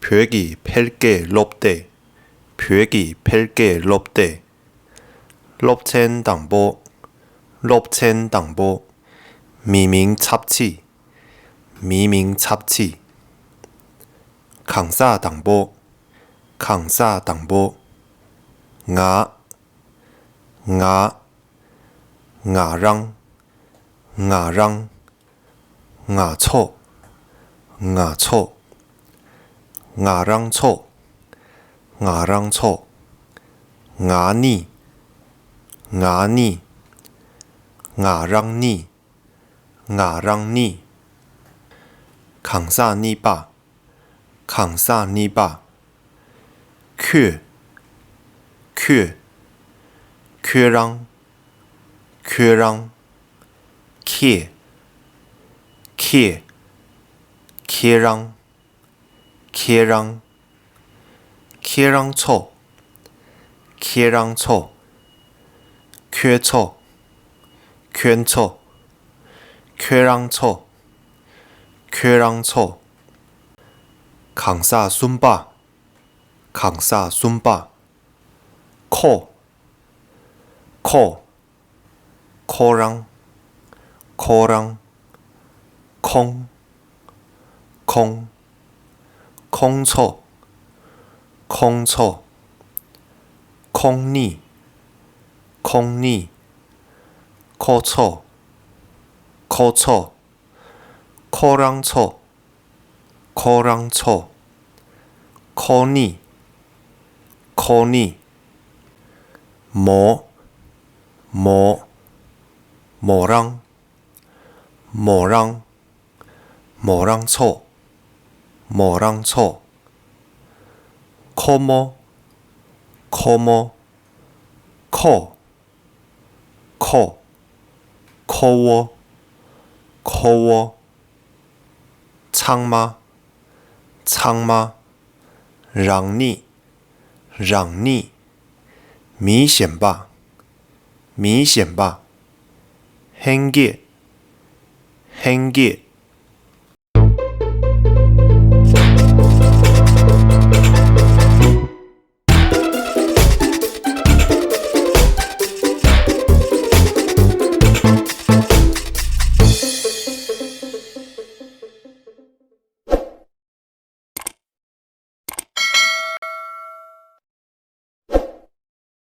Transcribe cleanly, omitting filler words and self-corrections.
벽이 펼게 높대. 벽이 펼게 높대. 높첸 당보. 높첸 당보. 미밍 잡지. 미밍 잡지. 강사 당보. 강사 당보. 나. 나랑. 나랑. 나초. 나초. 나랑초. 나랑초. 나니. 나니. 나랑니. 나랑니. 강사니바. 강사니바. 큐. 큐. 큐랑. 큐랑. 키. 키. 키랑. 키랑. 키랑초. 키랑초. 쾌초. 쾌초. 쾌랑초. 쾌랑초. 강사 순바. 강사 순바. 코. 코. 코랑. 코랑. 콩. 콩. 콩초. 콩초. 콩니. 콩니. 코초. 코초. 코랑초. 코랑초. 코니. 코니. 모. 모. 모랑. 모랑. 모랑초. 모랑초. 코모. 코모. 코. 코. 코워. 코워. 창마. 창마. 랑니. 랑니. 明显吧明显吧 행기. 행기.